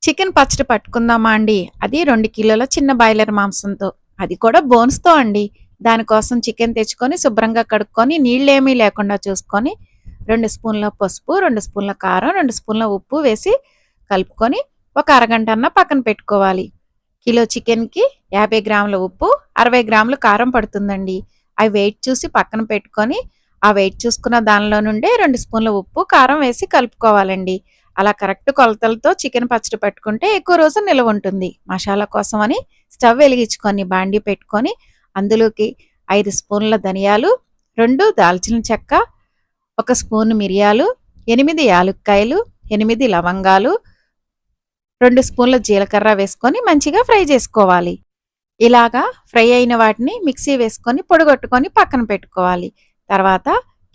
Chicken పచ్చడి పట్టుకుందామా అండి? అది 2 కిలోల చిన్న బాయిలర్ మాంసంతో. అది కూడా బోన్స్‌తో అండి. దానికోసం చికెన్ తెచ్చుకొని శుభ్రంగా కడుక్కొని నీళ్ళేమీ లేకుండా చూసుకొని 2 స్పూన్ల పసుపు, 2 స్పూన్ల కారం, 2 స్పూన్ల ఉప్పు వేసి కలుపుకొని ఒక అరగంటన్నా పక్కన పెట్టుకోవాలి. కిలో చికెన్‌కి 50 గ్రాముల ఉప్పు, 60 గ్రాములు కారం పడుతుందండి. అవి వెయిట్ చూసి పక్కన పెట్టుకొని, ఆ వెయిట్ చూసుకున్న దానిలో నుండే 2 స్పూన్ల ఉప్పు, కారం వేసి కలుపుకోవాలండి. అలా కరెక్ట్ కొలతలతో చికెన్ పచ్చడి పెట్టుకుంటే ఎక్కువ రోజు నిల్వ ఉంటుంది. మసాలా కోసమని స్టవ్ వెలిగించుకొని బాండీ పెట్టుకొని అందులోకి 5 స్పూన్ల ధనియాలు, 2 దాల్చిన చెక్క, 1 స్పూన్ మిరియాలు, 8 యాలుక్కాయలు, 8 లవంగాలు, 2 స్పూన్ల జీలకర్ర వేసుకొని మంచిగా ఫ్రై చేసుకోవాలి. ఇలాగా ఫ్రై అయిన వాటిని మిక్సీ వేసుకొని పొడిగొట్టుకొని పక్కన పెట్టుకోవాలి. తర్వాత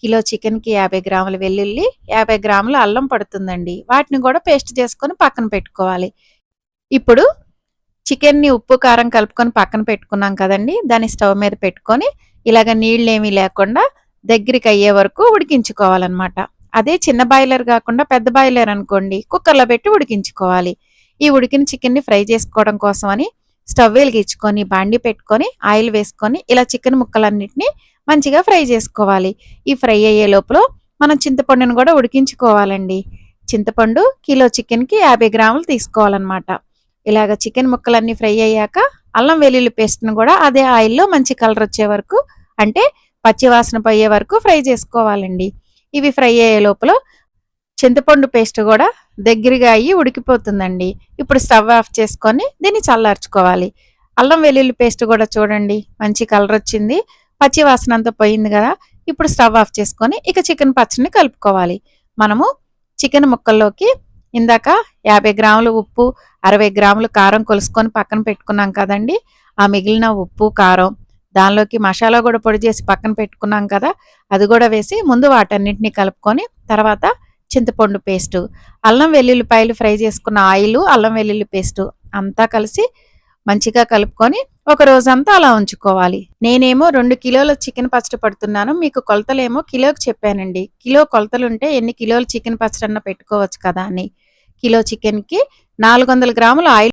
కిలో చికెన్‌కి 50 గ్రాముల వెల్లుల్లి, 50 గ్రాముల అల్లం పడుతుందండి. వాటిని కూడా పేస్ట్ చేసుకొని పక్కన పెట్టుకోవాలి. ఇప్పుడు చికెన్‌ని ఉప్పు, కారం కలుపుకొని పక్కన పెట్టుకున్నాం కదండీ! దాన్ని స్టవ్ మీద పెట్టుకొని ఇలాగ నీళ్ళేమీ లేకుండా దగ్గరికయ్యే వరకు ఉడికించుకోవాలనమాట. అదే చిన్న బాయిలర్ గాకుండా పెద్ద బాయిలర్ అనుకోండి కుక్కర్‌లో పెట్టి ఉడికించుకోవాలి. ఈ ఉడికిన చికెన్‌ని ఫ్రై చేసుకోవడం కోసమని స్టవ్ వెలిగించుకొని బాండీ పెట్టుకొని ఆయిల్ వేసుకొని ఇలా చికెన్ ముక్కలన్నిటిని మంచిగా ఫ్రై చేసుకోవాలి. ఈ ఫ్రై అయ్యే లోపల మనం చింతపండును కూడా ఉడికించుకోవాలండి. చింతపండు కిలో చికెన్‌కి 50 గ్రాములు తీసుకోవాలన్నమాట. ఇలాగ చికెన్ ముక్కలన్నీ ఫ్రై అయ్యాక అల్లం వెల్లుల్లి పేస్ట్‌ను కూడా అదే ఆయిల్‌లో మంచి కలర్ వచ్చే వరకు అంటే పచ్చి వాసన పోయే వరకు ఫ్రై చేసుకోవాలండి. ఇవి ఫ్రై అయ్యే లోపల చింతపండు పేస్ట్ కూడా దగ్గరగా అయ్యి ఉడికిపోతుందండి. ఇప్పుడు స్టవ్ ఆఫ్ చేసుకొని దీన్ని చల్లార్చుకోవాలి. అల్లం వెల్లుల్లి పేస్ట్ కూడా చూడండి మంచి కలర్ వచ్చింది. పచ్చి వాసన అంతా పోయింది కదా! ఇప్పుడు స్టవ్ ఆఫ్ చేసుకొని ఇక చికెన్ పచ్చడిని కలుపుకోవాలి. మనము చికెన్ ముక్కల్లోకి ఇందాక 50 గ్రాములు ఉప్పు, 60 గ్రాములు కారం కొలుసుకొని పక్కన పెట్టుకున్నాం కదండీ! ఆ మిగిలిన ఉప్పు, కారం దానిలోకి మసాలా కూడా పొడి చేసి పక్కన పెట్టుకున్నాం కదా! అది కూడా వేసి ముందు వాటన్నిటిని కలుపుకొని తర్వాత చింతపండు పేస్టు, అల్లం వెల్లుల్లిపాయలు ఫ్రై చేసుకున్న ఆయిలు, అల్లం వెల్లుల్లి పేస్టు అంతా కలిసి మంచిగా కలుపుకొని ఒక రోజంతా అలా ఉంచుకోవాలి. నేనేమో 2 కిలోల చికెన్ పచ్చడి పడుతున్నాను. మీకు కొలతలేమో కిలోకి చెప్పానండి. కిలో కొలతలుంటే ఎన్ని కిలోల చికెన్ పచ్చడన్నా పెట్టుకోవచ్చు కదా అని. కిలో చికెన్‌కి 400 గ్రాముల ఆయిల్